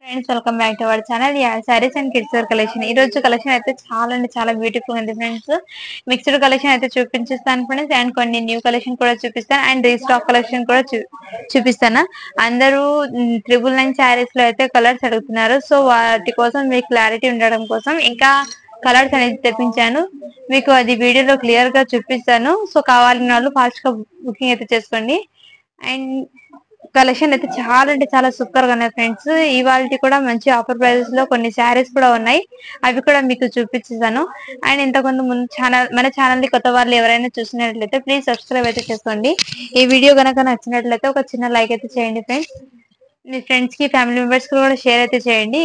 Friends, welcome back to our channel. Saris and kids wear collection. ఈ రోజు collection అయితే చాలా అంటే చాలా బ్యూటిఫుల్ ఉంది ఫ్రెండ్స్. మిక్స్డ్ కలెక్షన్ అయితే చూపించేస్తాను ఫ్రెండ్స్, అండ్ కొన్ని న్యూ కలెక్షన్ కూడా చూపిస్తాను, అండ్ రీస్టాక్ కలెక్షన్ కూడా చూపిస్తాను. అందరూ 999 శారీస్ లో అయితే కలర్స్ అడుగుతున్నారు. సో వాటి కోసం మీకు క్లారిటీ ఉండడం కోసం ఇంకా కలర్స్ అనేది తెప్పించాను. మీకు అది వీడియోలో క్లియర్ గా చూపిస్తాను. సో కావాలన్న వాళ్ళు ఫాస్ట్ గా బుకింగ్ అయితే చేసుకోండి. అండ్ కలెక్షన్ అయితే చాలా అంటే చాలా సూపర్ గా ఉన్నాయి ఫ్రెండ్స్. ఇవాళ కూడా మంచి ఆఫర్ ప్రైజెస్ లో కొన్ని శారీస్ కూడా ఉన్నాయి, అవి కూడా మీకు చూపించేసాను. అండ్ ఇంతకుముందు మన ఛానల్ ని కొత్త వాళ్ళు ఎవరైనా చూసినట్లయితే ప్లీజ్ సబ్స్క్రైబ్ అయితే చేసుకోండి. ఈ వీడియో కనుక నచ్చినట్లయితే ఒక చిన్న లైక్ అయితే చేయండి ఫ్రెండ్స్. మీ ఫ్రెండ్స్ కి ఫ్యామిలీ మెంబర్స్ కి కూడా షేర్ అయితే చేయండి,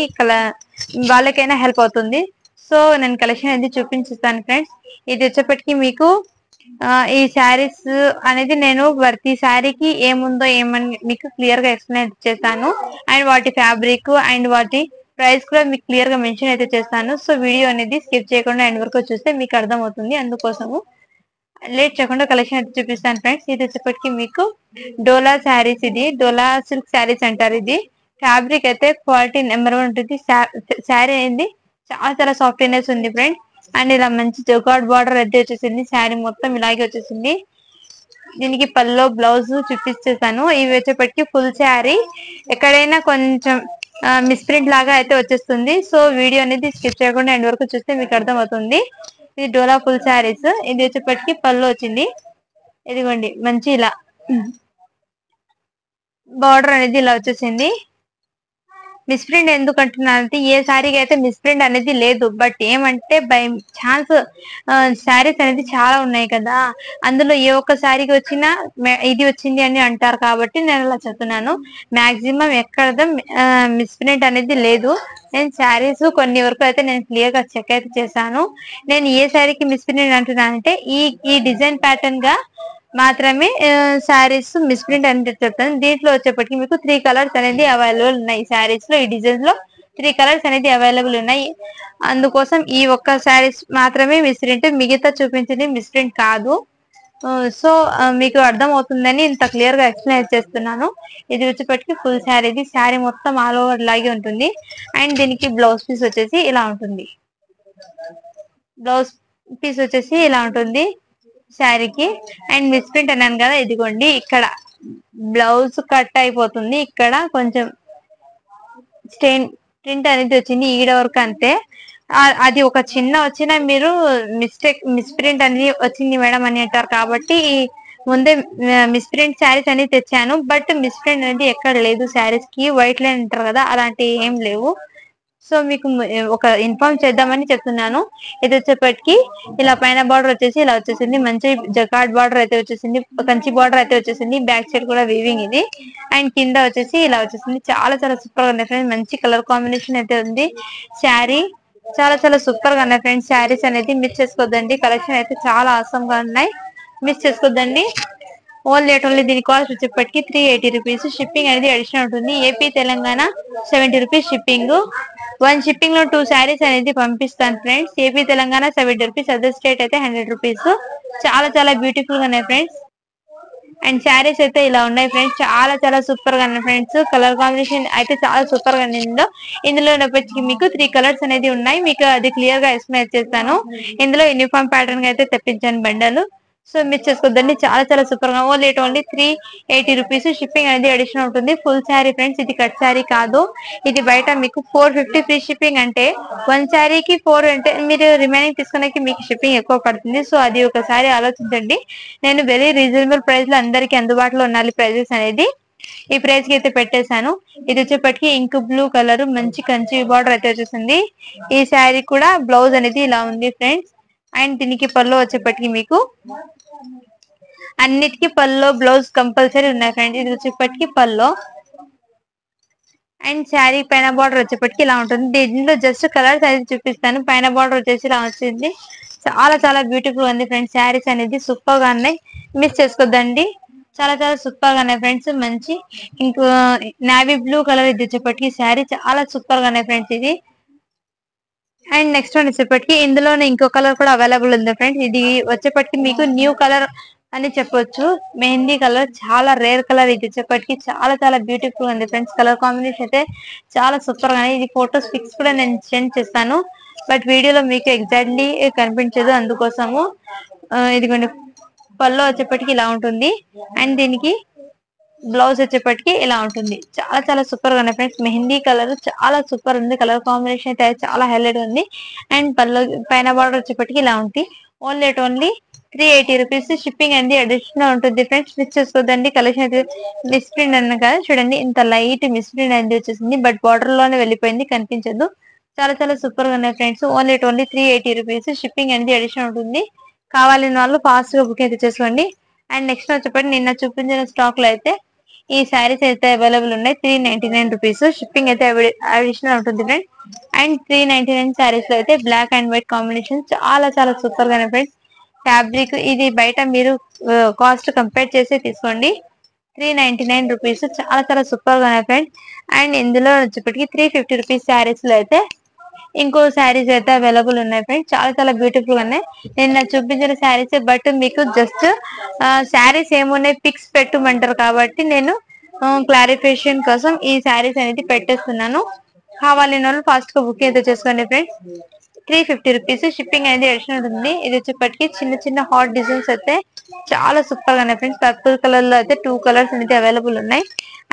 వాళ్ళకైనా హెల్ప్ అవుతుంది. సో నేను కలెక్షన్ అయితే చూపించేస్తాను ఫ్రెండ్స్. ఇది వచ్చేప్పటికి మీకు ఈ శారీస్ అనేది నేను ప్రతి శారీకి ఏముందో ఏమని మీకు క్లియర్ గా ఎక్స్ప్లెయిన్ చేస్తాను, అండ్ వాటి ఫ్యాబ్రిక్ అండ్ వాటి ప్రైస్ కూడా మీకు క్లియర్ గా మెన్షన్ అయితే చేస్తాను. సో వీడియో అనేది స్కిప్ చేయకుండా ఎండ్ వరకు చూస్తే మీకు అర్థం అవుతుంది. అందుకోసము లేట్ చేయకుండా కలెక్షన్ అయితే చూపిస్తాను ఫ్రెండ్స్. ఇది వచ్చేప్పటికి మీకు డోలా శారీస్, ఇది డోలా సిల్క్ శారీస్ అంటారు. ఇది ఫ్యాబ్రిక్ అయితే క్వాలిటీ నెంబర్ 1 ఉంటుంది. శారీ అనేది చాలా చాలా సాఫ్ట్నెస్ ఉంది ఫ్రెండ్స్. అండ్ ఇలా మంచి జొకార్డ్ బార్డర్ అయితే వచ్చేసింది. శారీ మొత్తం ఇలాగే వచ్చేసింది. దీనికి పల్లో బ్లౌజ్ చూపించేసాను. ఇవి వచ్చేప్పటికి ఫుల్ శారీ ఎక్కడైనా కొంచెం మిస్ప్రింట్ లాగా అయితే వచ్చేస్తుంది. సో వీడియో అనేది స్కిప్ చేయకుండా ఎండ్ వరకు చూస్తే మీకు అర్థం అవుతుంది. ఇది డోలా ఫుల్ శారీస్. ఇది వచ్చేప్పటికి పల్లో వచ్చింది. ఇదిగోండి మంచి ఇలా బార్డర్ అనేది ఇలా వచ్చేసింది. మిస్ప్రింట్ ఎందుకు అంటున్నానంటే ఏ శారీకి అయితే మిస్ప్రింట్ అనేది లేదు, బట్ ఏమంటే బై ఛాన్స్ శారీస్ అనేది చాలా ఉన్నాయి కదా, అందులో ఏ ఒక్క శారీకి వచ్చినా ఇది వచ్చింది అని అంటారు. కాబట్టి నేను అలా చెప్తున్నాను. మాక్సిమం ఎక్కడ మిస్ప్రింట్ అనేది లేదు. నేను శారీస్ కొన్ని వరకు అయితే నేను క్లియర్ గా చెక్ అయితే చేశాను. నేను ఏ శారీకి మిస్ప్రింట్ అంటున్నానంటే ఈ డిజైన్ ప్యాటర్న్ గా మాత్రమే శారీస్ మిస్ప్రింట్ అని చెప్తాను. దీంట్లో వచ్చేప్పటికి మీకు 3 కలర్స్ అనేది అవైలబుల్ ఉన్నాయి. శారీస్ లో ఈ డిజైన్స్ లో 3 కలర్స్ అనేది అవైలబుల్ ఉన్నాయి. అందుకోసం ఈ ఒక్క శారీస్ మాత్రమే మిస్ప్రింట్, మిగతా చూపించింది మిస్ప్రింట్ కాదు. సో మీకు అర్థం అవుతుందని ఇంత క్లియర్ గా ఎక్స్ప్లెయిన్ చేస్తున్నాను. ఇది వచ్చేప్పటికి ఫుల్ శారీ. ఇది శారీ మొత్తం ఆల్ ఓవర్ లాగే ఉంటుంది. అండ్ దీనికి బ్లౌజ్ పీస్ వచ్చేసి ఇలా ఉంటుంది. బ్లౌజ్ పీస్ వచ్చేసి ఇలా ఉంటుంది శారీకి. అండ్ మిస్ప్రింట్ అన్నాను కదా, ఇదిగోండి ఇక్కడ బ్లౌజ్ కట్ అయిపోతుంది. ఇక్కడ కొంచెం స్టెయిన్ ప్రింట్ అనేది వచ్చింది ఈడ వరకు అంతే. అది ఒక చిన్న వచ్చినా మీరు మిస్ప్రింట్ అనేది వచ్చింది మేడం అని అంటారు. కాబట్టి ముందే మిస్ప్రింట్ శారీస్ అనేది తెచ్చాను, బట్ మిస్ప్రింట్ అనేది ఎక్కడ లేదు. శారీస్ కి వైట్ లైన్ అంటారు కదా, అలాంటి ఏం లేవు. సో మీకు ఒక ఇన్ఫార్మ్ చేద్దామని చెప్తున్నాను. ఇది వచ్చేప్పటికి ఇలా పైన బార్డర్ వచ్చేసి ఇలా వచ్చేసింది. మంచి జకార్డ్ బార్డర్ అయితే వచ్చేసింది, కంచి బార్డర్ అయితే వచ్చేసింది. బ్యాక్ సైడ్ కూడా వీవింగ్ ఇది. అండ్ కింద వచ్చేసి ఇలా వచ్చేసింది. చాలా చాలా సూపర్ గా ఉన్నాయి ఫ్రెండ్స్. మంచి కలర్ కాంబినేషన్ అయితే ఉంది. శారీ చాలా చాలా సూపర్ గా ఉన్నాయి ఫ్రెండ్స్. శారీస్ అనేది మిస్ చేసుకోవద్దండి. కలెక్షన్ అయితే చాలా ఆసమ్ గా ఉన్నాయి, మిస్ చేసుకోవద్దండి. ఓన్లీ దీని కాస్ట్ వచ్చేప్పటికి 380 రూపీస్. షిప్పింగ్ అనేది అడిషనల్ ఉంటుంది. AP Telangana 70 rupees shipping. 1 shipping లో 2 శారీస్ అనేది పంపిస్తాను friends. AP Telangana 70 rupees, other state అయితే 100 రూపీస్. చాలా చాలా బ్యూటిఫుల్ గా ఉన్నాయి ఫ్రెండ్స్. అండ్ శారీస్ అయితే ఇలా ఉన్నాయి ఫ్రెండ్స్. చాలా చాలా సూపర్ గా ఉన్నాయి ఫ్రెండ్స్. కలర్ కాంబినేషన్ అయితే చాలా సూపర్ గా ఉంది. ఇందులో మీకు 3 కలర్స్ అనేది ఉన్నాయి. మీకు అది క్లియర్ గా ఎక్స్ప్లెయిన్ చేస్తాను. ఇందులో యూనిఫామ్ ప్యాటర్న్ గా అయితే తెప్పించాను బండలు. సో మిస్ చేసుకోవద్దండి. చాలా చాలా సూపర్ గా ఓన్లీ 380 రూపీస్. షిప్పింగ్ అనేది అడిషనల్ ఉంటుంది. ఫుల్ శారీ ఫ్రెండ్స్, ఇది కట్ శారీ కాదు. ఇది బయట మీకు 450 ఫ్రీ షిప్పింగ్. అంటే 1 శారీకి 4 అంటే మీరు రిమైనింగ్ తీసుకునేకి మీకు షిప్పింగ్ ఎక్కువ పడుతుంది. సో అది ఒకసారి ఆలోచించండి. నేను వెరీ రీజనబుల్ ప్రైస్ లో అందరికి అందుబాటులో ఉండాలి ప్రైజెస్ అనేది. ఈ ప్రైస్ కి అయితే పెట్టేశాను. ఇది వచ్చేప్పటికి ఇంక్ బ్లూ కలర్ మంచి కంచి బార్డర్ అయితే వచ్చేసింది. ఈ శారీ కూడా బ్లౌజ్ అనేది ఇలా ఉంది ఫ్రెండ్స్. అండ్ దీనికి పళ్ళు వచ్చేప్పటికి మీకు అన్నిటికీ పళ్ళు బ్లౌజ్ కంపల్సరీ ఉన్నాయి ఫ్రెండ్స్. ఇది వచ్చేప్పటికి పళ్ళు. అండ్ శారీ పైన బార్డర్ వచ్చేప్పటికి ఇలా ఉంటుంది. దీంట్లో జస్ట్ కలర్స్ అనేది చూపిస్తాను. పైన బార్డర్ వచ్చేసి ఇలా వచ్చింది. చాలా చాలా బ్యూటిఫుల్ ఉంది ఫ్రెండ్స్. శారీస్ అనేది సూపర్ గా ఉన్నాయి, మిస్ చేసుకోద్దండి. చాలా చాలా సూపర్ గా ఉన్నాయి ఫ్రెండ్స్. మంచి ఇంకో నావీ బ్లూ కలర్ ఇది వచ్చేప్పటికి శారీ చాలా సూపర్ గా ఉన్నాయి ఫ్రెండ్స్. ఇది అండ్ నెక్స్ట్ వన్ వచ్చేప్పటికి ఇందులోనే ఇంకో కలర్ కూడా అవైలబుల్ ఉంది ఫ్రెండ్స్. ఇది వచ్చేప్పటికి మీకు న్యూ కలర్ అని చెప్పొచ్చు. మెహందీ కలర్ చాలా రేర్ కలర్, ఇది వచ్చేప్పటికి చాలా చాలా బ్యూటిఫుల్ ఉంది ఫ్రెండ్స్. కలర్ కాంబినేషన్ అయితే చాలా సూపర్ గా, ఇది ఫోటోస్ పిక్స్ కూడా నేను సెండ్ చేస్తాను, బట్ వీడియోలో మీకు ఎగ్జాక్ట్లీ కనిపించదు, అందుకోసము. ఇదిగోండి, పళ్ళు వచ్చేప్పటికి ఇలా ఉంటుంది, అండ్ దీనికి బ్లౌజ్ వచ్చేప్పటికి ఇలా ఉంటుంది. చాలా చాలా సూపర్ గా ఉన్నాయి ఫ్రెండ్స్. మెహందీ కలర్ చాలా సూపర్ ఉంది, కలర్ కాంబినేషన్ అయితే చాలా హైలైట్ ఉంది. అండ్ పళ్ళు పైన బార్డర్ వచ్చేప్పటికి ఇలా ఉంది. Only 380 rupees. షిప్పింగ్ అనేది అడిషనల్ ఉంటుంది ఫ్రెండ్స్. మిస్ చేసుకోదండి. కలెక్షన్ అయితే మిస్ ప్రింట్ అన్న కదా, చూడండి ఇంత లైట్ మిస్ ప్రింట్ అనేది వచ్చేసింది, బట్ బార్డర్ లోనే వెళ్ళిపోయింది, కనిపించదు. చాలా చాలా సూపర్ గా ఉన్నాయి ఫ్రెండ్స్. Only 380 rupees. షిప్పింగ్ అనేది అడిషనల్ ఉంటుంది. కావాలని వాళ్ళు ఫాస్ట్ గా బుక్ అయితే చేసుకోండి. అండ్ నెక్స్ట్ వచ్చేప్పటి నిన్న చూపించిన స్టాక్ లో అయితే ఈ శారీస్ అయితే అవైలబుల్ ఉన్నాయి. 399 రూపీస్. షిప్పింగ్ అయితే అడిషనల్ ఉంటుంది ఫ్రెండ్స్. అండ్ 399 శారీస్ లో అయితే బ్లాక్ అండ్ వైట్ కాంబినేషన్ చాలా చాలా సూపర్ గా ఫ్రెండ్స్. ఫ్యాబ్రిక్ ఇది బయట మీరు కాస్ట్ కంపేర్ చేసి తీసుకోండి. 399 రూపీస్. చాలా చాలా సూపర్ గా ఉన్నాయి ఫ్రెండ్స్. అండ్ ఇందులో వచ్చేప్పటికి 350 రూపీస్ శారీస్ లో అయితే ఇంకో శారీస్ అయితే అవైలబుల్ ఉన్నాయి ఫ్రెండ్స్. చాలా చాలా బ్యూటిఫుల్ గా ఉన్నాయి. నేను చూపించిన శారీస్, బట్ మీకు జస్ట్ శారీస్ ఏమున్నాయి పిక్స్ పెట్టమంటారు కాబట్టి నేను క్లారిఫికేషన్ కోసం ఈ శారీస్ అనేది పెట్టేస్తున్నాను. కావాలని వాళ్ళు ఫాస్ట్ గా బుక్ అయితే చేసుకోండి ఫ్రెండ్స్. 350 రూపీస్. షిప్పింగ్ అనేది అడిషనల్ ఉంది. ఇది వచ్చేప్పటికి చిన్న చిన్న హాట్ డిజైన్స్ అయితే చాలా సూపర్ గా ఉన్నాయి ఫ్రెండ్స్. పర్పుల్ కలర్ లో అయితే 2 కలర్స్ అనేది అవైలబుల్ ఉన్నాయి.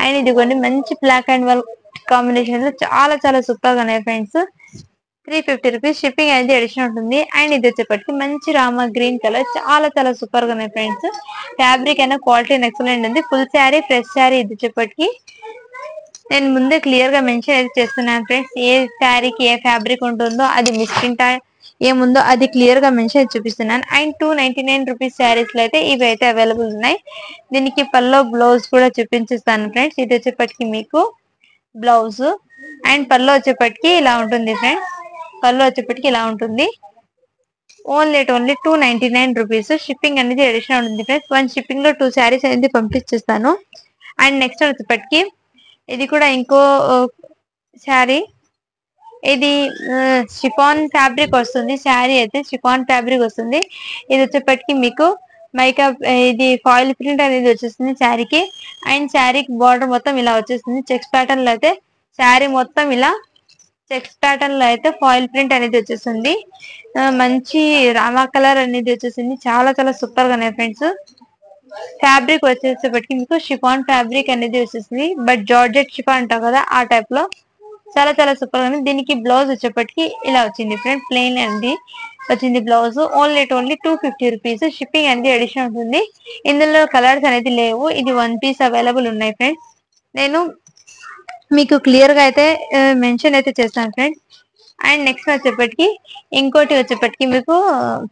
అండ్ ఇదిగోండి మంచి బ్లాక్ అండ్ వైట్ కాంబినేషన్ లో చాలా చాలా సూపర్ గా ఉన్నాయి ఫ్రెండ్స్. 350 రూపీస్. షిప్పింగ్ అనేది అడిషనల్ ఉంటుంది. అండ్ ఇది వచ్చేప్పటికి మంచి రామా గ్రీన్ కలర్, చాలా చాలా సూపర్ గా ఉన్నాయి ఫ్రెండ్స్. ఫ్యాబ్రిక్ అయినా క్వాలిటీ ఎక్సలెంట్ ఉంది. Full sari, fresh sari. ఇది వచ్చేప్పటికి నేను ముందే క్లియర్ గా మెన్షన్ అయితే చేస్తున్నాను ఫ్రెండ్స్. ఏ శారీకి ఏ ఫ్యాబ్రిక్ ఉంటుందో, అది మిస్ప్రింట్ ఏముందో అది క్లియర్ గా మెన్షన్ చూపిస్తున్నాను. అండ్ 299 రూపీస్ శారీస్ లో అయితే ఇవి అయితే అవైలబుల్ ఉన్నాయి. దీనికి పల్లో బ్లౌజ్ కూడా చూపించేస్తాను ఫ్రెండ్స్. ఇది వచ్చేప్పటికి మీకు బ్లౌజ్, అండ్ పల్లో వచ్చేప్పటికి ఇలా ఉంటుంది ఫ్రెండ్స్. పళ్ళు వచ్చేప్పటికి ఇలా ఉంటుంది. Only 299 rupees. షిప్పింగ్ అనేది అడిషనల్ ఉంది ఫ్రెండ్స్. 1 షిప్పింగ్ లో 2 శారీస్ అనేది పంపించేస్తాను. అండ్ నెక్స్ట్ వచ్చేప్పటికి ఇది కూడా ఇంకో శారీ. ఇది షిఫాన్ ఫ్యాబ్రిక్ వస్తుంది. శారీ అయితే షిఫాన్ ఫ్యాబ్రిక్ వస్తుంది. ఇది వచ్చేప్పటికి మీకు మైకా, ఇది ఫాయిల్ ప్రింట్ అనేది వచ్చేస్తుంది శారీకి. అండ్ శారీకి బార్డర్ మొత్తం ఇలా వచ్చేస్తుంది. చెక్స్ ప్యాటర్న్ లో అయితే శారీ మొత్తం ఇలా చెక్స్ ప్యాటర్న్ లో అయితే ఫాయిల్ ప్రింట్ అనేది వచ్చేస్తుంది. మంచి రామా కలర్ అనేది వచ్చేసింది. చాలా చాలా సూపర్ గా ఉన్నాయి ఫ్రెండ్స్. ఫ్యాబ్రిక్ వచ్చేసేపటికి మీకు షిఫాన్ ఫ్యాబ్రిక్ అనేది వచ్చేసింది, బట్ జార్జెట్ షిఫాన్ అంటాం కదా, ఆ టైప్ లో చాలా చాలా సూపర్ గా ఉంది. దీనికి బ్లౌజ్ వచ్చేప్పటికి ఇలా వచ్చింది ఫ్రెండ్, ప్లెయిన్ అనేది వచ్చింది బ్లౌజ్. Only 250 rupees. షిప్పింగ్ అనేది అడిషనల్ ఉంటుంది. ఇందులో కలర్స్ అనేది లేవు. ఇది 1 పీస్ అవైలబుల్ ఉన్నాయి ఫ్రెండ్స్. నేను మీకు క్లియర్ గా అయితే మెన్షన్ అయితే చేస్తాను ఫ్రెండ్స్. అండ్ నెక్స్ట్ వచ్చేప్పటికి ఇంకోటి వచ్చేప్పటికి మీకు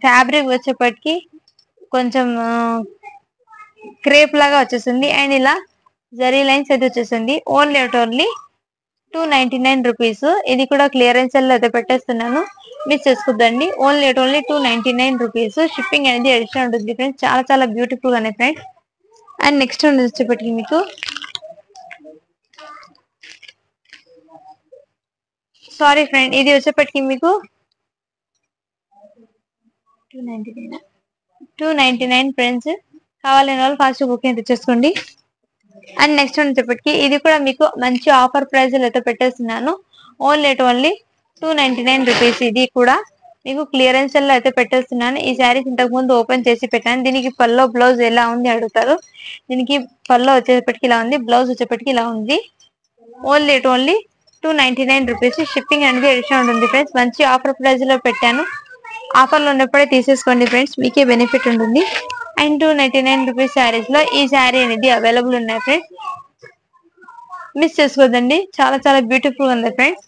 ఫ్యాబ్రిక్ వచ్చేప్పటికి కొంచెం క్రేప్ లాగా వచ్చేసింది. అండ్ ఇలా జరీ లైన్స్ అయితే వచ్చేసింది. Only 299 rupees. ఇది కూడా క్లియరెన్స్ లో అయితే పెట్టేస్తున్నాను, మిస్ చేసుకోద్దండి. Only 299 rupees. షిప్పింగ్ అనేది అడిషనల్ ఉంటుంది ఫ్రెండ్స్. చాలా చాలా బ్యూటిఫుల్ గానే ఫ్రెండ్స్. అండ్ నెక్స్ట్ వచ్చేప్పటికి మీకు సారీ ఫ్రెండ్, ఇది వచ్చేప్పటికి మీకు 299 ఫ్రెండ్స్. కావాలని వాళ్ళు ఫాస్ట్ బుకింగ్ తెచ్చేసుకోండి. అండ్ నెక్స్ట్ వచ్చేప్పటికి ఇది కూడా మీకు మంచి ఆఫర్ ప్రైస్ అయితే పెట్టేస్తున్నాను. Only 299 rupees. ఇది కూడా మీకు క్లియరెన్స్ లో అయితే పెట్టేస్తున్నాను. ఈ శారీస్ ఇంతకు ముందు ఓపెన్ చేసి పెట్టాను. దీనికి పల్లో బ్లౌజ్ ఎలా ఉంది అడుగుతారు. దీనికి పల్లో వచ్చేప్పటికి ఇలా ఉంది, బ్లౌజ్ వచ్చేప్పటికి ఇలా ఉంది. Only 299 rupees. షిప్పింగ్ అనేది అడిషనల్ ఉంటుంది ఫ్రెండ్స్. మంచి ఆఫర్ ప్రైస్ లో పెట్టాను. ఆఫర్ లో ఉన్నప్పుడే తీసేసుకోండి ఫ్రెండ్స్, మీకే బెనిఫిట్ ఉంటుంది. అండ్ 299 రూపీస్ శారీస్ లో ఈ శారీ అనేది అవైలబుల్ ఉన్నాయి ఫ్రెండ్స్. మిస్ చేసుకోదండి, చాలా చాలా బ్యూటిఫుల్ ఉంది ఫ్రెండ్స్.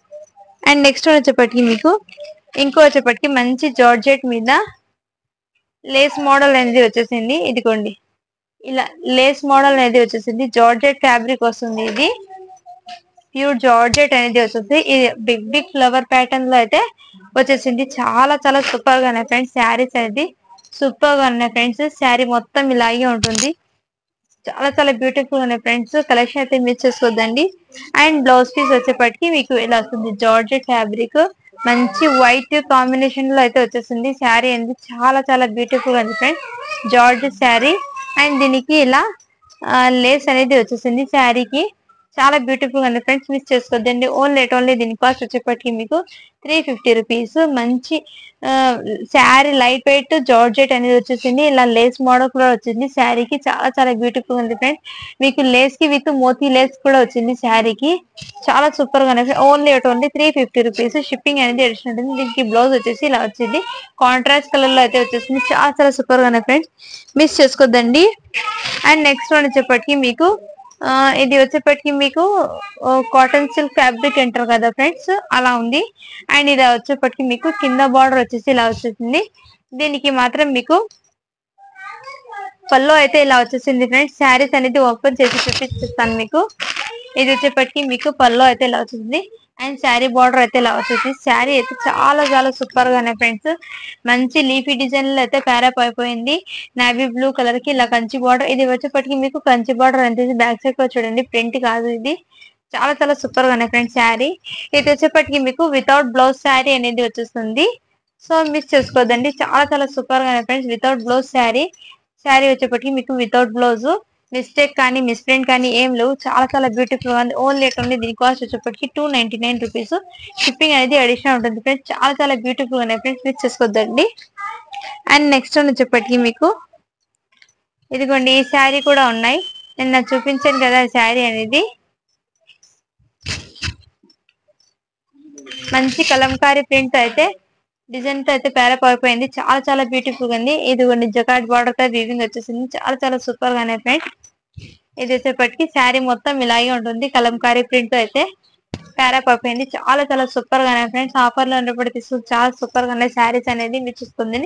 అండ్ నెక్స్ట్ వచ్చేప్పటికి మీకు ఇంకో వచ్చేప్పటికి మంచి జార్జెట్ మీద లేస్ మోడల్ అనేది వచ్చేసింది. ఇదిగోండి ఇలా లేస్ మోడల్ అనేది వచ్చేసింది. జార్జెట్ ఫ్యాబ్రిక్ వస్తుంది. ఇది ప్యూర్ జార్జెట్ అనేది వచ్చేసి ఇది బిగ్ బిగ్ ఫ్లవర్ ప్యాటర్న్ లో అయితే వచ్చేసింది. చాలా చాలా సూపర్ గా ఉన్నాయి ఫ్రెండ్స్. శారీస్ అనేది సూపర్ గా ఉన్నాయి ఫ్రెండ్స్. శారీ మొత్తం ఇలాగే ఉంటుంది. చాలా చాలా బ్యూటిఫుల్ ఉన్నాయి ఫ్రెండ్స్. కలెక్షన్ అయితే మిస్ చేసుకోవద్దండి. అండ్ బ్లౌజ్ పీస్ వచ్చేప్పటికి మీకు ఇలా వస్తుంది. జార్జెట్ ఫ్యాబ్రిక్ మంచి వైట్ కాంబినేషన్ లో అయితే వచ్చేసింది. శారీ అనేది చాలా చాలా బ్యూటిఫుల్ గా ఉంది ఫ్రెండ్స్. జార్జెట్ శారీ అండ్ దీనికి ఇలా లేస్ అనేది వచ్చేసింది శారీకి. చాలా బ్యూటిఫుల్ గా ఉంది ఫ్రెండ్స్, మిస్ చేసుకోవద్దండి. ఓన్లీ దీని కాస్ట్ వచ్చేప్పటికి మీకు 350 రూపీస్. మంచి శారీ లైట్ వెయిట్ జార్జెట్ అనేది వచ్చేసింది. ఇలా లేస్ మోడల్ కూడా వచ్చింది శారీకి. చాలా చాలా బ్యూటిఫుల్ గా ఉంది ఫ్రెండ్స్. మీకు లేస్ కి విత్ మోతీ లేస్ కూడా వచ్చింది శారీకి. చాలా సూపర్ గా ఉంది. Only 350 rupees. షిప్పింగ్ అనేది అడిషనల్ ఉంటుంది. దీనికి బ్లౌజ్ వచ్చేసి ఇలా వచ్చింది, కాంట్రాస్ట్ కలర్ లో అయితే వచ్చేసింది. చాలా చాలా సూపర్ గా ఉంది ఫ్రెండ్స్, మిస్ చేసుకోవద్దండి. అండ్ నెక్స్ట్ వన్ వచ్చేప్పటికి మీకు ఇది వచ్చేప్పటికి మీకు కాటన్ సిల్క్ ఫ్యాబ్రిక్ అంటారు కదా ఫ్రెండ్స్, అలా ఉంది. అండ్ ఇది వచ్చేప్పటికి మీకు కింద బార్డర్ వచ్చేసి ఇలా వచ్చేసింది. దీనికి మాత్రం మీకు పల్లో అయితే ఇలా వచ్చేసింది ఫ్రెండ్స్. శారీస్ అనేది ఓపెన్ చేసి చూపిస్తాను మీకు. ఇది వచ్చేప్పటికి మీకు పల్లో అయితే ఇలా వచ్చింది. అండ్ శారీ బార్డర్ అయితే ఇలా వచ్చేసి. శారీ అయితే చాలా చాలా సూపర్ గానే ఫ్రెండ్స్. మంచి లీఫీ డిజైన్ లో అయితే ప్యారప్ అయిపోయింది. నావీ బ్లూ కలర్ కి ఇలా కంచి బార్డర్. ఇది వచ్చేప్పటికి మీకు కంచి బార్డర్ అంతే. బ్యాక్ సైడ్ కూడా చూడండి, ప్రింట్ కాదు ఇది. చాలా చాలా సూపర్ గానే ఫ్రెండ్స్ శారీ. ఇది వచ్చేప్పటికి మీకు వితౌట్ బ్లౌజ్ శారీ అనేది వచ్చేస్తుంది. సో మిస్ చేసుకోవద్దండి. చాలా చాలా సూపర్ గానే friends, without blouse sari. Sari వచ్చేప్పటికి మీకు వితౌట్ బ్లౌజ్, మిస్టేక్ కానీ మిస్ప్రింట్ కానీ ఏం లేవు. చాలా చాలా బ్యూటిఫుల్ గా ఉంది. ఓన్లీ దీని కాస్ట్ వచ్చేప్పటికి 299 రూపీస్. షిప్పింగ్ అనేది అడిషనల్ ఉంటుంది ఫ్రెండ్స్. చాలా చాలా బ్యూటిఫుల్ గా ఉన్నాయి ఫ్రెండ్స్, మిస్ చేసుకోవద్దండి. అండ్ నెక్స్ట్ వచ్చేప్పటికి మీకు ఇదిగోండి ఈ శారీ కూడా ఉన్నాయి. నేను చూపించాను కదా శారీ అనేది. మంచి కలంకారీ ప్రింట్ అయితే డిజైన్ తో అయితే ప్యారప్ అయిపోయింది. చాలా చాలా బ్యూటిఫుల్ గా ఉంది. ఇదిగోండి జకాట్ బార్డర్ తో వీవింగ్ వచ్చేసింది. చాలా చాలా సూపర్ గానే ఫ్రెండ్స్. ఇది వచ్చేప్పటికి శారీ మొత్తం ఇలాగే ఉంటుంది. కలంకారీ ప్రింట్ తో అయితే ప్యారప్ అయిపోయింది. చాలా చాలా సూపర్ గానే ఫ్రెండ్స్. ఆఫర్ లో ఉన్నప్పుడు తీసుకుని చాలా సూపర్ గానే శారీస్ అనేది మీకు ఇస్తుంది.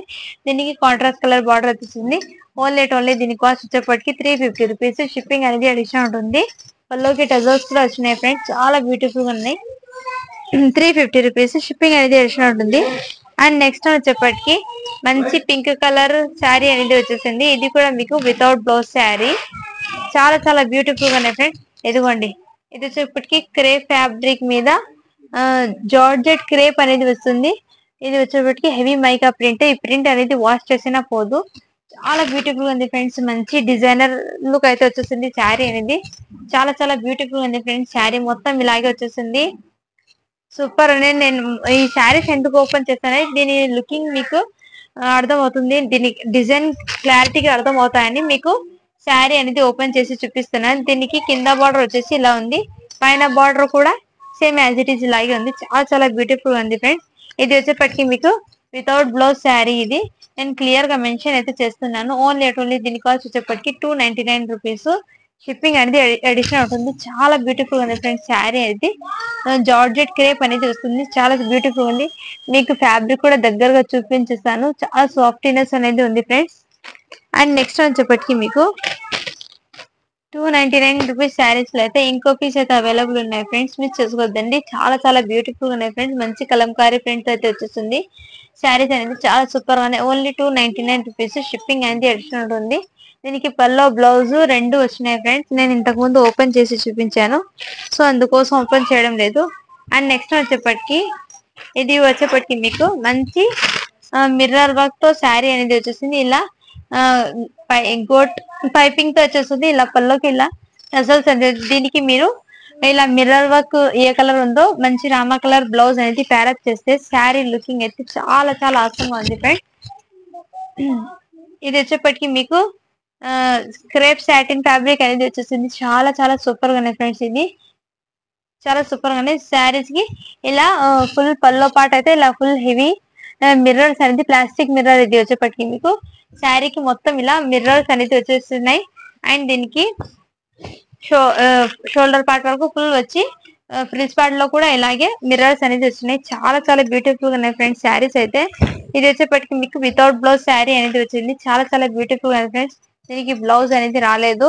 దీనికి కాంట్రాస్ట్ కలర్ బార్డర్ వచ్చేసింది. ఓన్లీ దీని కాస్ట్ వచ్చేప్పటికి 350 రూపీస్. షిప్పింగ్ అనేది అడిషనల్ ఉంటుంది. పల్లోకి టజల్స్ కూడా వచ్చినాయి ఫ్రెండ్స్, చాలా బ్యూటిఫుల్ గా ఉన్నాయి. 350 రూపీస్. షిప్పింగ్ అనేది అడిషనల్ ఉంటుంది. అండ్ నెక్స్ట్ వచ్చేప్పటికి మంచి పింక్ కలర్ శారీ అనేది వచ్చేసింది. ఇది కూడా మీకు వితౌట్ బ్లౌజ్ శారీ. చాలా చాలా బ్యూటిఫుల్ గా ఉన్నాయి ఫ్రెండ్స్. ఇదిగోండి ఇది వచ్చేప్పటికి క్రేప్ ఫ్యాబ్రిక్ మీద జార్జెట్ క్రేప్ అనేది వస్తుంది. ఇది వచ్చేప్పటికి హెవీ మైకా ప్రింట్. ఈ ప్రింట్ అనేది వాష్ చేసినా పోదు. చాలా బ్యూటిఫుల్ గా ఉంది ఫ్రెండ్స్. మంచి డిజైనర్ లుక్ అయితే వచ్చేసింది శారీ అనేది. చాలా చాలా బ్యూటిఫుల్ గా ఉంది ఫ్రెండ్స్. శారీ మొత్తం ఇలాగే వచ్చేసింది. సూపర్ అనేది. నేను ఈ శారీస్ ఎందుకు ఓపెన్ చేస్తానే దీని లుకింగ్ మీకు అర్థం అవుతుంది. దీని డిజైన్ క్లారిటీగా అర్థం అవుతాయని మీకు శారీ అనేది ఓపెన్ చేసి చూపిస్తున్నాను. దీనికి కింద బార్డర్ వచ్చేసి ఇలా ఉంది, పైన బార్డర్ కూడా సేమ్ యాజ్ ఇట్ ఈస్ ఇలాగే ఉంది. చాలా చాలా బ్యూటిఫుల్ గా ఉంది ఫ్రెండ్స్. ఇది వచ్చేప్పటికి మీకు వితౌట్ బ్లౌజ్ శారీ. ఇది నేను క్లియర్ గా మెన్షన్ అయితే చేస్తున్నాను. ఓన్లీ దీని కాస్ట్ వచ్చేప్పటికి 299 రూపీస్. షిప్పింగ్ అనేది అడిషనల్ ఉంటుంది. చాలా బ్యూటిఫుల్ ఉంది ఫ్రెండ్స్. శారీ అనేది జార్జెట్ క్రేప్ అనేది వస్తుంది. చాలా బ్యూటిఫుల్ ఉంది. మీకు ఫ్యాబ్రిక్ కూడా దగ్గరగా చూపించేస్తాను. చాలా సాఫ్ట్నెస్ అనేది ఉంది ఫ్రెండ్స్. అండ్ నెక్స్ట్ వచ్చేప్పటికి మీకు 299 రూపీస్ శారీస్ లో అయితే ఇంకో పీస్ అయితే అవైలబుల్ ఉన్నాయి ఫ్రెండ్స్, మిస్ చేసుకోవద్దండి. చాలా చాలా బ్యూటిఫుల్ గా ఉన్నాయి ఫ్రెండ్స్. మంచి కలంకారీ ప్రింట్ అయితే వచ్చేస్తుంది. శారీస్ అనేది చాలా సూపర్ గా ఉన్నాయి. Only 299 rupees. షిప్పింగ్ అనేది అడిషనల్ ఉంటుంది. దీనికి పల్లో బ్లౌజ్ రెండు వచ్చినాయి ఫ్రెండ్స్. నేను ఇంతకు ముందు ఓపెన్ చేసి చూపించాను, సో అందుకోసం ఓపెన్ చేయడం లేదు. అండ్ నెక్స్ట్ వచ్చేప్పటికి ఇది వచ్చేప్పటికి మీకు మంచి మిర్రర్ వర్క్ తో శారీ అనేది వచ్చేసింది. ఇలా గోట్ పైపింగ్ తో వచ్చేస్తుంది. ఇలా పల్లోకి ఇలా టజల్స్ అనేది. దీనికి మీరు ఇలా మిర్రర్ వర్క్ ఏ కలర్ ఉందో మంచి రామా కలర్ బ్లౌజ్ అనేది ప్యారప్ చేస్తే శారీ లుకింగ్ అయితే చాలా చాలా ఆసంగా ఉంది ఫ్రెండ్స్. ఇది వచ్చేప్పటికి మీకు క్రేప్ సాటిన్ ఫ్యాబ్రిక్ అనేది వచ్చేసింది. చాలా చాలా సూపర్ గా ఉన్నాయి ఫ్రెండ్స్. ఇది చాలా సూపర్ గా ఉన్నాయి. శారీస్ కి ఇలా ఫుల్ పల్లో పార్ట్ అయితే ఇలా ఫుల్ హెవీ మిర్రర్స్ అనేది ప్లాస్టిక్ మిర్రర్. ఇది వచ్చేప్పటికి మీకు శారీకి మొత్తం ఇలా మిర్రర్స్ అనేది వచ్చేస్తున్నాయి. అండ్ దీనికి షోల్డర్ పార్ట్ వరకు ఫుల్ వచ్చి ఫ్రిల్స్ పార్ట్ లో కూడా ఇలాగే మిర్రర్స్ అనేది వస్తున్నాయి. చాలా చాలా బ్యూటిఫుల్ గా ఉన్నాయి ఫ్రెండ్స్ శారీస్ అయితే. ఇది వచ్చేప్పటికి మీకు వితౌట్ బ్లౌజ్ శారీ అనేది వచ్చింది. చాలా చాలా బ్యూటిఫుల్ గా ఉంది ఫ్రెండ్స్. దీనికి బ్లౌజ్ అనేది రాలేదు.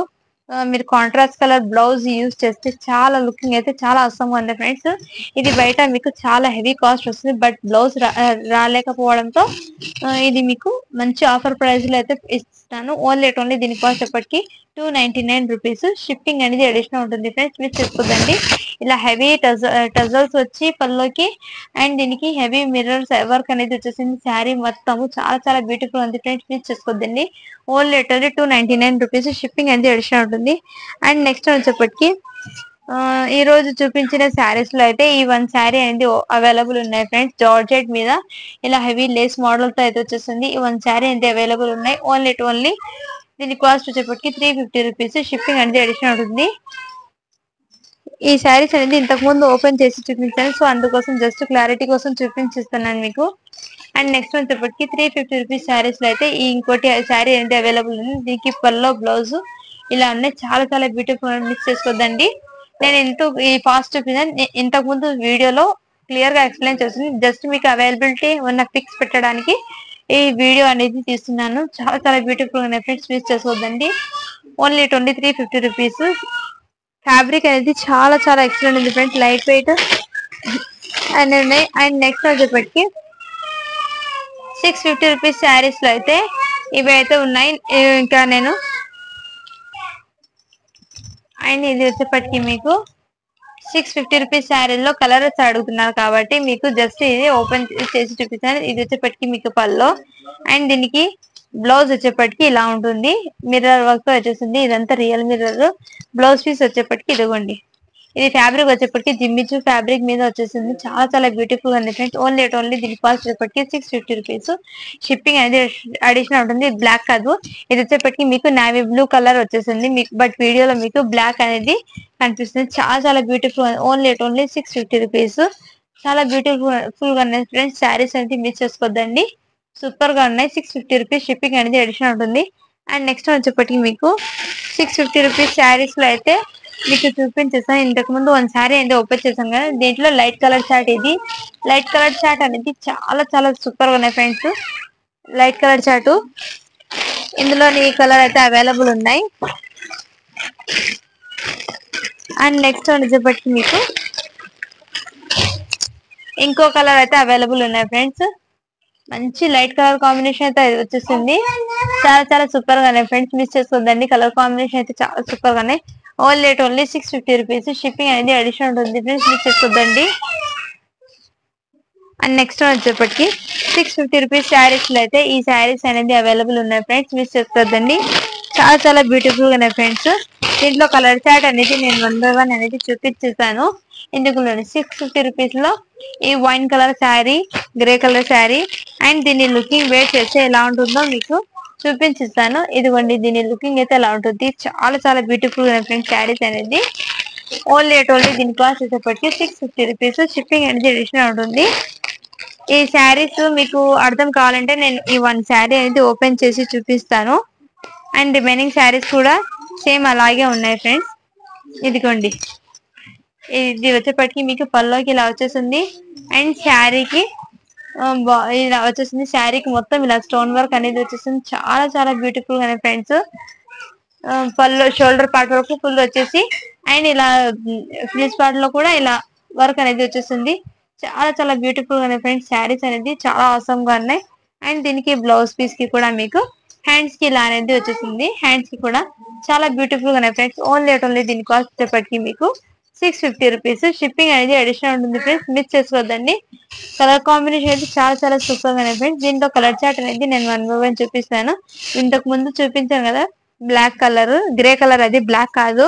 మీరు కాంట్రాస్ట్ కలర్ బ్లౌజ్ యూజ్ చేస్తే చాలా లుకింగ్ అయితే చాలా అవసరంగా ఉంది ఫ్రెండ్స్. ఇది బయట మీకు చాలా హెవీ కాస్ట్ వస్తుంది, బట్ బ్లౌజ్ రాలేకపోవడంతో ఇది మీకు మంచి ఆఫర్ ప్రైస్ లో అయితే ఇస్తాను. ఓన్లీ దీని కాస్ట్ ఎప్పటికి 299 రూపీస్. షిప్పింగ్ అనేది అడిషనల్ ఉంటుంది ఫ్రెండ్స్, మిస్ చేసుకోదండి. ఇలా హెవీ టజల్స్ వచ్చి పల్లోకి అండ్ దీనికి హెవీ మిర్రర్స్ వర్క్ అనేది వచ్చేసింది. శారీ మొత్తము చాలా చాలా బ్యూటిఫుల్ ఉంది ఫ్రెండ్స్, మిస్ చేసుకోద్దండి. Only 299 rupees. షిప్పింగ్ అనేది అడిషనల్ ఉంటుంది. అండ్ నెక్స్ట్ వచ్చేప్పటికి ఈ రోజు చూపించిన శారీస్ లో అయితే ఈ వన్ శారీ అనేది అవైలబుల్ ఉన్నాయి ఫ్రెండ్స్. జార్జెట్ మీద ఇలా హెవీ లేస్ మోడల్ తో అయితే వచ్చేస్తుంది. ఈ వన్ శారీ అయితే అవైలబుల్ ఉన్నాయి. ఓన్లీ దీని కాస్ట్ వచ్చేప్పటికి 350 రూపీస్. షిప్పింగ్ అనేది అడిషనల్ ఉంటుంది. ఈ శారీస్ అనేది ఇంతకు ముందు ఓపెన్ చేసి చూపించాను, సో అందుకోసం జస్ట్ క్లారిటీ కోసం చూపించిస్తున్నాను మీకు. అండ్ నెక్స్ట్ వచ్చేప్పటికి 350 రూపీస్ శారీస్ లో అయితే ఈ ఇంకోటి శారీ అనేది అవైలబుల్ ఉంది. దీనికి పల్లో బ్లౌజ్ ఇలా ఉన్నాయి. చాలా చాలా బ్యూటిఫుల్, మిక్స్ చేసుకోద్దండి. నేను ఈ ఫాస్ట్ చూపించాను, ఇంతకు ముందు వీడియోలో క్లియర్ గా ఎక్స్ప్లెయిన్ చేస్తుంది. జస్ట్ మీకు అవైలబిలిటీ ఉన్న పిక్స్ పెట్టడానికి ఈ వీడియో అనేది తీస్తున్నాను. చాలా చాలా బ్యూటిఫుల్ ఉన్నాయి ఫ్రెండ్స్, మిస్ చేసుకోవద్దండి. Only 350 rupees. ఫ్యాబ్రిక్ అనేది చాలా చాలా ఎక్సలెంట్ ఉంది ఫ్రెండ్స్, లైట్ వెయిట్ అని ఉన్నాయి. అండ్ నెక్స్ట్ వచ్చేప్పటికి 650 రూపీస్ శారీస్ లో అయితే ఇవి అయితే ఉన్నాయి. ఇంకా నేను అండ్ ఇది వచ్చేప్పటికి మీకు 650 రూపీస్ శారీలో కలర్స్ అడుగుతున్నారు కాబట్టి మీకు జస్ట్ ఇది ఓపెన్ చేసి చూపిస్తాను. ఇది వచ్చేప్పటికి మీకు పల్లో అండ్ దీనికి బ్లౌజ్ వచ్చేప్పటికి ఇలా ఉంటుంది. మిర్రర్ వర్క్ తో వచ్చేసింది. ఇదంతా రియల్ మిర్రర్. బ్లౌజ్ పీస్ వచ్చేప్పటికి ఇదిగోండి. ఇది ఫ్యాబ్రిక్ వచ్చేప్పటికి జిమ్మిచు ఫ్యాబ్రిక్ మీద వచ్చేసింది. చాలా చాలా బ్యూటిఫుల్ గా ఉంది ఫ్రెండ్స్. ఓన్లీ దీని కాస్ట్ వచ్చేప్పటికి 650 రూపీస్. షిప్పింగ్ అనేది అడిషనల్ ఉంటుంది. బ్లాక్ కాదు, ఇది వచ్చేప్పటికి మీకు నావీ బ్లూ కలర్ వచ్చేసింది మీకు, బట్ వీడియోలో మీకు బ్లాక్ అనేది కనిపిస్తుంది. చాలా చాలా బ్యూటిఫుల్. Only 650 rupees. చాలా బ్యూటిఫుల్ గా ఉన్నాయి ఫ్రెండ్స్. శారీస్ అనేది మిస్ చేసుకోవద్దండి, సూపర్ గా ఉన్నాయి. 650 రూపీస్. షిప్పింగ్ అనేది అడిషనల్ ఉంటుంది. అండ్ నెక్స్ట్ వచ్చేప్పటికి మీకు 650 రూపీస్ శారీస్ లో అయితే మీకు చూపించేసాను. ఇంతకు ముందు వన్ శారీ అయితే ఓపెన్ చేసాం కదా, దీంట్లో లైట్ కలర్ చాట్. ఇది లైట్ కలర్ చాట్ అనేది చాలా చాలా సూపర్ గా ఉన్నాయి ఫ్రెండ్స్. లైట్ కలర్ చాటు, ఇందులో ఈ కలర్ అయితే అవైలబుల్ ఉన్నాయి. అండ్ నెక్స్ట్ వచ్చేప్పటికి మీకు ఇంకో కలర్ అయితే అవైలబుల్ ఉన్నాయి ఫ్రెండ్స్. మంచి లైట్ కలర్ కాంబినేషన్ అయితే వచ్చేసింది. చాలా చాలా సూపర్ గా ఉన్నాయి ఫ్రెండ్స్, మిస్ చేసుకోవద్దండి. కలర్ కాంబినేషన్ అయితే చాలా సూపర్ గా ఉన్నాయి. Only 650 rupees. షిప్పింగ్ అనేది అడిషనల్ ఉంటుంది ఫ్రెండ్స్, మిస్ చేసుకోవద్దండి. అండ్ నెక్స్ట్ వచ్చేప్పటికి 650 రూపీస్ శారీస్ లో అయితే ఈ శారీస్ అనేది అవైలబుల్ ఉన్నాయి ఫ్రెండ్స్, మిస్ చేసుకోవద్దండి. చాలా చాలా బ్యూటిఫుల్ గా ఉన్నాయి ఫ్రెండ్స్. దీంట్లో కలర్ చార్ట్ అనేది నేను 1 by 1 అనేది చూపించేసాను. ఇందుకు 650 రూపీస్ లో ఈ wine colour sari, grey colour sari and దీన్ని లుకింగ్ వేర్ చేస్తే ఎలా ఉంటుందో మీకు చూపించిస్తాను. ఇదిగోండి, దీని లుకింగ్ అయితే ఎలా ఉంటుంది. చాలా చాలా బ్యూటిఫుల్ గా ఫ్రెండ్స్ శారీస్ అనేది. ఓన్లీ దీని కాస్ట్ వచ్చేప్పటికి 650 రూపీస్. షిప్పింగ్ అనేది అడిషనల్ ఉంటుంది. ఈ శారీస్ మీకు అర్థం కావాలంటే నేను ఈ వన్ శారీ అనేది ఓపెన్ చేసి చూపిస్తాను. అండ్ రిమైనింగ్ శారీస్ కూడా సేమ్ అలాగే ఉన్నాయి ఫ్రెండ్స్. ఇదిగోండి, ఇది వచ్చేప్పటికి మీకు పల్లోకి ఇలా వచ్చేసింది అండ్ శారీకి ఇలా వచ్చేసింది. శారీకి మొత్తం ఇలా స్టోన్ వర్క్ అనేది వచ్చేసింది. చాలా చాలా బ్యూటిఫుల్ గా ఫ్రెండ్స్. పళ్ళు షోల్డర్ పార్ట్ వరకు ఫుల్ వచ్చేసి అండ్ ఇలా ఫ్లీస్ పార్ట్ లో కూడా ఇలా వర్క్ అనేది వచ్చేసింది. చాలా చాలా బ్యూటిఫుల్ గా ఫ్రెండ్స్. శారీస్ అనేది చాలా అవసరం గా ఉన్నాయి. అండ్ దీనికి బ్లౌజ్ పీస్ కి కూడా మీకు హ్యాండ్స్ కి ఇలా అనేది వచ్చేసింది. హ్యాండ్స్ కి కూడా చాలా బ్యూటిఫుల్ గా ఉన్నాయి ఫ్రెండ్స్. ఓన్లీ దీని కాస్ట్ వచ్చేప్పటికి మీకు 650 రూపీస్. షిప్పింగ్ అనేది అడిషనల్ ఉంటుంది ఫ్రెండ్స్, మిస్ చేసుకోవద్దండి. కలర్ కాంబినేషన్ అయితే చాలా చాలా సూపర్ గా ఫ్రెండ్స్. దీంట్లో కలర్ చార్ట్ అనేది నేను 1 by 1 చూపిస్తాను. ఇంతకు ముందు చూపించాను కదా బ్లాక్ కలర్, గ్రే కలర్, అది బ్లాక్ కాదు,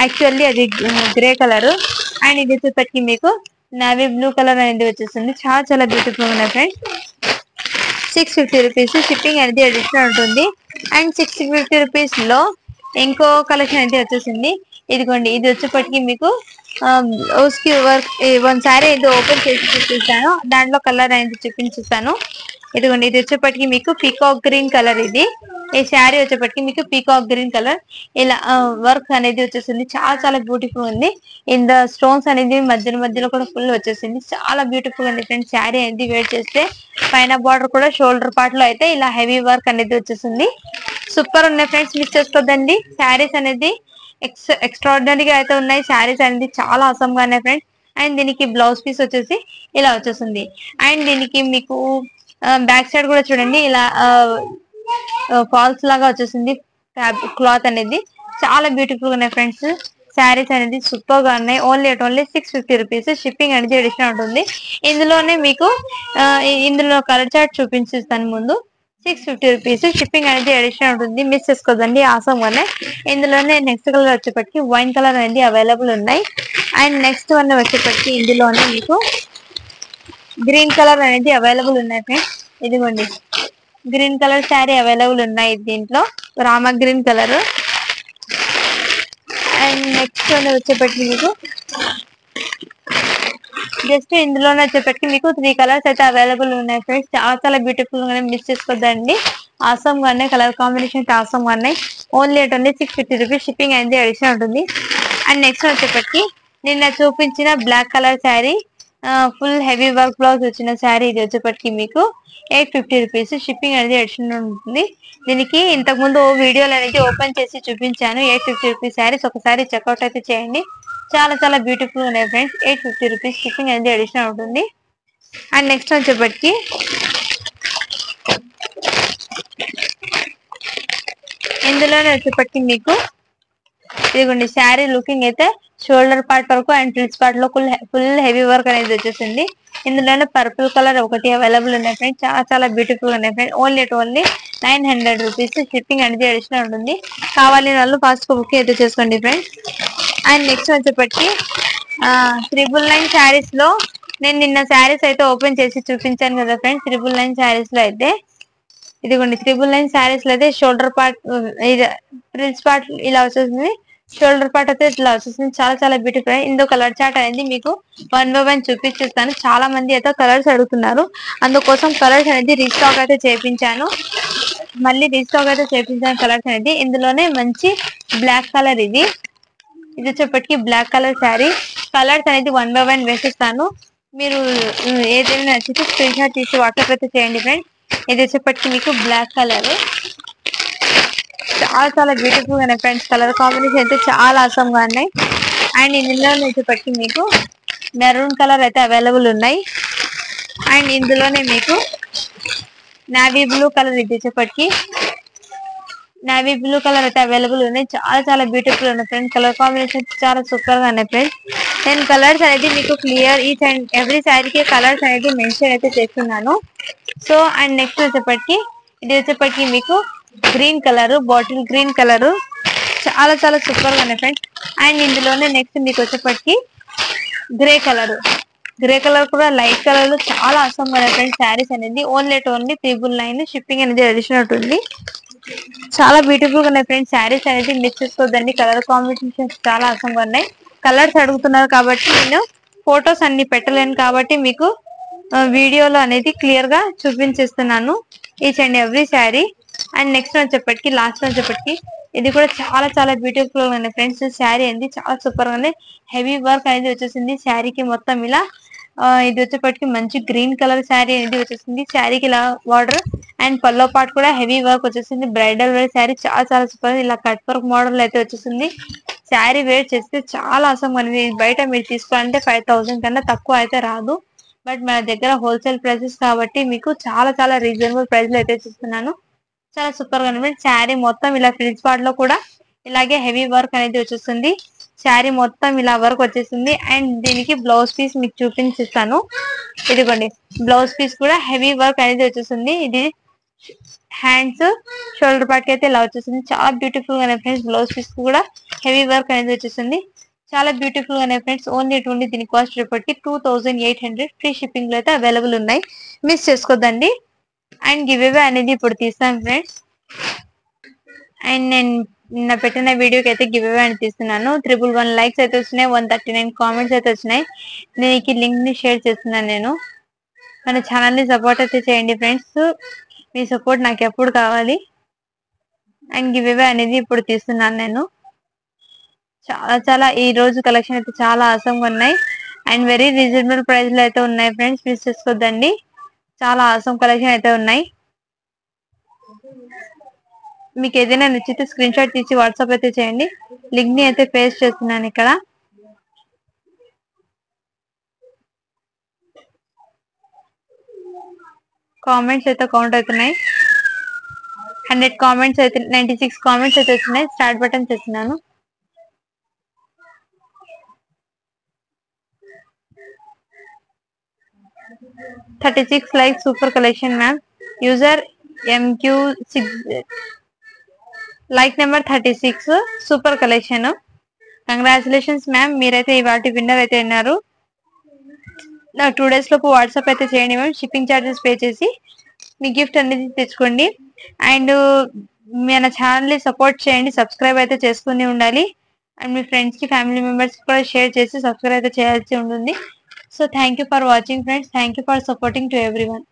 యాక్చువల్లీ అది గ్రే కలర్. అండ్ ఇది వచ్చేప్పటికి మీకు నావీ బ్లూ కలర్ అనేది వచ్చేసింది. చాలా చాలా బ్యూటిఫుల్ గా ఉన్నాయి ఫ్రెండ్స్. 650 రూపీస్. షిప్పింగ్ అనేది అడిషనల్ ఉంటుంది. అండ్ 650 రూపీస్ లో ఇంకో కలెక్షన్ అయితే వచ్చేసింది. ఇదిగోండి, ఇది వచ్చేప్పటికి మీకు బ్లౌజ్ కి వర్క్. వన్ సారీ అయితే ఓపెన్ చేసి చూపిస్తాను, దాంట్లో కలర్ అనేది చూపించేస్తాను. ఇదిగోండి, ఇది వచ్చేప్పటికి మీకు పీకాక్ గ్రీన్ కలర్. ఇది ఈ శారీ వచ్చేప్పటికి మీకు పీకాక్ గ్రీన్ కలర్ ఇలా వర్క్ అనేది వచ్చేసింది. చాలా చాలా బ్యూటిఫుల్ ఉంది. ఇంత స్టోన్స్ అనేది మధ్యలో కూడా ఫుల్ వచ్చేసింది. చాలా బ్యూటిఫుల్ ఉంది ఫ్రెండ్స్. శారీ అనేది వేర్ చేస్తే పైన బార్డర్ కూడా షోల్డర్ పార్ట్ లో అయితే ఇలా హెవీ వర్క్ అనేది వచ్చేసింది. సూపర్ ఉన్నాయి ఫ్రెండ్స్, మిస్ చేసుకోవద్దండి. శారీస్ అనేది ఎక్స్ట్రాడినరీగా అయితే ఉన్నాయి. శారీస్ అనేది చాలా అవసరం గా ఉన్నాయి ఫ్రెండ్స్. అండ్ దీనికి బ్లౌజ్ పీస్ వచ్చేసి ఇలా వచ్చేసింది. అండ్ దీనికి మీకు బ్యాక్ సైడ్ కూడా చూడండి, ఇలా ఫాల్స్ లాగా వచ్చేసింది. క్లాత్ అనేది చాలా బ్యూటిఫుల్ గా ఉన్నాయి ఫ్రెండ్స్. శారీస్ అనేది సూపర్ గా ఉన్నాయి. Only 650 rupees. షిప్పింగ్ అనేది అడిషనల్ ఉంటుంది. ఇందులోనే మీకు ఇందులో కలర్ చార్ట్ చూపించిస్తాను ముందు. 650 రూపీస్ షిప్పింగ్ అనేది అడిషనల్ ఉంటుంది. మిస్ చేసుకోదండి, ఆసం గానే. ఇందులోనే నెక్స్ట్ కలర్ వచ్చేప్పటికి వైన్ కలర్ అనేది అవైలబుల్ ఉన్నాయి. అండ్ నెక్స్ట్ వన్ వచ్చేప్పటికి ఇందులోనే మీకు గ్రీన్ కలర్ అనేది అవైలబుల్ ఉన్నాయి ఫ్రెండ్స్. ఇదిగోండి, గ్రీన్ కలర్ శారీ అవైలబుల్ ఉన్నాయి దీంట్లో, Rama green colour. And next one వచ్చేప్పటికి మీకు జస్ట్ ఇందులోనే వచ్చేప్పటికి మీకు 3 కలర్స్ అయితే అవైలబుల్ ఉన్నాయి ఫ్రెండ్స్. చాలా బ్యూటిఫుల్ గా మిస్ చేసుకోద్దండి. ఆసమ్ గా ఉన్నాయి, కలర్ కాంబినేషన్ ఆసమ్ గా ఉన్నాయి. Only 650 rupees. షిప్పింగ్ అనేది అడిషనల్ ఉంటుంది. అండ్ నెక్స్ట్ వచ్చేప్పటికి నిన్న చూపించిన black colour sari, full heavy work blouse వచ్చిన శారీ, ఇది వచ్చేప్పటికి మీకు 850 రూపీస్. షిప్పింగ్ అనేది అడిషనల్ ఉంటుంది. దీనికి ఇంతకు ముందు వీడియోలు అనేది ఓపెన్ చేసి చూపించాను. 850 రూపీస్ శారీస్ ఒకసారి చెక్అవుట్ అయితే చేయండి. చాలా బ్యూటిఫుల్ ఉన్నాయి ఫ్రెండ్స్. 850 రూపీస్. షిప్పింగ్ అనేది అడిషనల్ ఉంటుంది. అండ్ నెక్స్ట్ వచ్చేప్పటికి ఇందులోనే వచ్చేప్పటికి మీకు ఇదిగోండి, శారీ లుకింగ్ అయితే షోల్డర్ పార్ట్ వరకు అండ్ ఫ్రిల్స్ పార్ట్ లో ఫుల్ హెవీ వర్క్ అనేది వచ్చేసింది. ఇందులోనే పర్పుల్ కలర్ ఒకటి అవైలబుల్ ఉన్నాయి ఫ్రెండ్స్. చాలా బ్యూటిఫుల్ ఉన్నాయి ఫ్రెండ్స్. Only 900 rupees. షిప్పింగ్ అనేది అడిషనల్ ఉంటుంది. కావాలి వాళ్ళు ఫాస్ట్ బుక్ అయితే చేసుకోండి ఫ్రెండ్స్. అండ్ నెక్స్ట్ వచ్చేప్పటికి 999 శారీస్ లో నేను నిన్న శారీస్ అయితే ఓపెన్ చేసి చూపించాను కదా ఫ్రెండ్స్. 999 శారీస్ లో అయితే ఇదిగోండి, 999 శారీస్ లో అయితే షోల్డర్ పార్ట్, ఇది ఫ్రిల్స్ పార్ట్ ఇలా వచ్చేసింది. షోల్డర్ పార్ట్ అయితే ఇట్లా వచ్చేసింది. చాలా బ్యూటిఫుల్. ఇందులో కలర్ చార్ట్ అనేది మీకు 1 by 1 చూపించేస్తాను. చాలా మంది అయితే కలర్స్ అడుగుతున్నారు, అందుకోసం కలర్స్ అనేది రీస్టాక్ అయితే చేపించాను. కలర్స్ అనేది ఇందులోనే మంచి బ్లాక్ కలర్, ఇది వచ్చేప్పటికి బ్లాక్ కలర్ శారీ. కలర్స్ అనేది 1 by 1 వేసిస్తాను. మీరు ఏదైనా నచ్చితే స్క్రీన్ షాట్ తీసి వాట్సాప్ అయితే చేయండి ఫ్రెండ్స్. ఇది వచ్చేప్పటికి మీకు బ్లాక్ కలర్, చాలా బ్యూటిఫుల్ గా ఉన్నాయి ఫ్రెండ్స్. కలర్ కాంబినేషన్ అయితే చాలా అవసరం గా ఉన్నాయి. అండ్ ఇందులో వచ్చేప్పటికి మీకు మెరూన్ కలర్ అయితే అవైలబుల్ ఉన్నాయి. అండ్ ఇందులోనే మీకు నావీ బ్లూ కలర్, ఇది వచ్చేప్పటికి నావీ బ్లూ కలర్ అయితే అవైలబుల్ ఉన్నాయి. చాలా బ్యూటిఫుల్ ఉన్నాయి ఫ్రెండ్స్. కలర్ కాంబినేషన్ చాలా సూపర్ గా ఉన్నాయి ఫ్రెండ్స్. నేను కలర్స్ అనేది మీకు క్లియర్ ఈచ్ అండ్ ఎవ్రీ శారీకి కలర్స్ అనేది మెన్షన్ అయితే చేస్తున్నాను. సో అండ్ నెక్స్ట్ వచ్చేప్పటికి ఇది వచ్చేప్పటికి మీకు green colour, bottle green colour, చాలా సూపర్ గా ఉన్నాయి ఫ్రెండ్స్. అండ్ ఇందులోనే నెక్స్ట్ మీకు వచ్చేప్పటికి గ్రే కలర్ కూడా లైట్ కలర్ లో చాలా అవసరం గా ఉన్నాయి ఫ్రెండ్స్. శారీస్ అనేది ఓన్లీ 999. షిప్పింగ్ అనేది అడిషనల్ ఉంటుంది. చాలా బ్యూటిఫుల్ గా ఉన్నాయి ఫ్రెండ్స్. శారీస్ అనేది మిస్ చేసుకోవద్దండి. కలర్ కాంబినేషన్స్ చాలా అవసరంగా ఉన్నాయి. కలర్స్ అడుగుతున్నారు కాబట్టి నేను ఫొటోస్ అన్ని పెట్టలేను కాబట్టి మీకు వీడియోలో అనేది క్లియర్ గా చూపించేస్తున్నాను each and every sari. And next వచ్చేప్పటికి లాస్ట్ వచ్చేప్పటికి ఇది కూడా చాలా బ్యూటిఫుల్ గా ఉంది ఫ్రెండ్స్. శారీ అనేది చాలా సూపర్ గా ఉంది. హెవీ వర్క్ అనేది వచ్చేసింది శారీకి మొత్తం ఇలా. ఇది వచ్చేప్పటికి మంచి గ్రీన్ కలర్ శారీ అనేది వచ్చేసింది. శారీకి ఇలా బార్డర్ అండ్ పల్లో పార్ట్ కూడా హెవీ వర్క్ వచ్చేసింది. బ్రైడల్ వేర్ శారీ చాలా సూపర్. ఇలా కట్ వర్క్ మోడల్ అయితే వచ్చేసింది. శారీ వేర్ చేస్తే చాలా అవసరం అనేది. బయట మీరు తీసుకోవాలంటే 5000 కన్నా తక్కువ అయితే రాదు. బట్ మన దగ్గర హోల్సేల్ ప్రైసెస్ కాబట్టి మీకు చాలా రీజనబుల్ ప్రైస్ లో అయితే చూస్తున్నాను. చాలా సూపర్ గా ఉంది. శారీ మొత్తం ఇలా ఫ్రిల్స్ పార్ట్ లో కూడా ఇలాగే హెవీ వర్క్ అనేది వచ్చేస్తుంది. శారీ మొత్తం ఇలా వర్క్ వచ్చేసింది. అండ్ దీనికి బ్లౌజ్ పీస్ మీకు చూపించిస్తాను. ఇదిగోండి, బ్లౌజ్ పీస్ కూడా హెవీ వర్క్ అనేది వచ్చేస్తుంది. ఇది హ్యాండ్స్, షోల్డర్ పార్ట్ కి అయితే ఇలా వచ్చేసింది. చాలా బ్యూటిఫుల్ గా ఫ్రెండ్స్. బ్లౌజ్ పీస్ కూడా హెవీ వర్క్ అనేది వచ్చేసింది. చాలా బ్యూటిఫుల్ గా ఫ్రెండ్స్. ఓన్లీ దీని కాస్ట్ రేపటికి 2800. ఫ్రీ షిప్పింగ్ లో అయితే అవైలబుల్ ఉన్నాయి. మిస్ చేసుకోద్దండి. అండ్ గివ్ అవే అనేది ఇప్పుడు తీస్తాను ఫ్రెండ్స్. అండ్ నేను నిన్న పెట్టిన వీడియోకి అయితే గివ్ అవే అని తీస్తున్నాను. 111 లైక్స్ అయితే వచ్చినాయి. 139 కామెంట్స్ అయితే వచ్చినాయి. దీనికి లింక్ ని షేర్ చేస్తున్నాను నేను. మన ఛానల్ ని సపోర్ట్ అయితే చేయండి ఫ్రెండ్స్. మీ సపోర్ట్ నాకు ఎప్పుడు కావాలి. అండ్ గివ్ అవే అనేది ఇప్పుడు తీస్తున్నాను నేను. చాలా ఈ రోజు కలెక్షన్ అయితే చాలా ఆసమ్ గా ఉన్నాయి. అండ్ వెరీ రీజనబుల్ ప్రైస్ లో అయితే ఉన్నాయి ఫ్రెండ్స్. మిస్ చేసుకోద్దండి. చాలా ఆసమ్ కలెక్షన్ అయితే ఉన్నాయి. మీకు ఏదైనా నచ్చితే స్క్రీన్ షాట్ తీసి వాట్సాప్ అయితే చేయండి. లింక్ ని అయితే పేస్ట్ చేస్తున్నాను ఇక్కడ. కామెంట్స్ అయితే కౌంట్ అవుతున్నాయి. 100 కామెంట్స్ అయితే 96 కామెంట్స్ అయితే వచ్చినాయి. స్టార్ట్ బటన్ చేస్తున్నాను. $36 likes. Super collection, ma'am. User MQ6. Like number 36. Super collection. Congratulations ma'am, మీరైతే వాటి విన్నర్ అయితే ఉన్నారు. నాకు 2 days లోపు వాట్సాప్ అయితే చేయండి మ్యామ్. షిప్పింగ్ ఛార్జెస్ పే చేసి మీ గిఫ్ట్ అనేది తెచ్చుకోండి. అండ్ మన ఛానల్ ని సపోర్ట్ చేయండి. సబ్స్క్రైబ్ అయితే చేసుకుని ఉండాలి. అండ్ మీ ఫ్రెండ్స్ కి ఫ్యామిలీ మెంబర్స్ కూడా షేర్ చేసి సబ్స్క్రైబ్ అయితే చేయాల్సి ఉంటుంది. So thank you for watching friends. Thank you for supporting to everyone.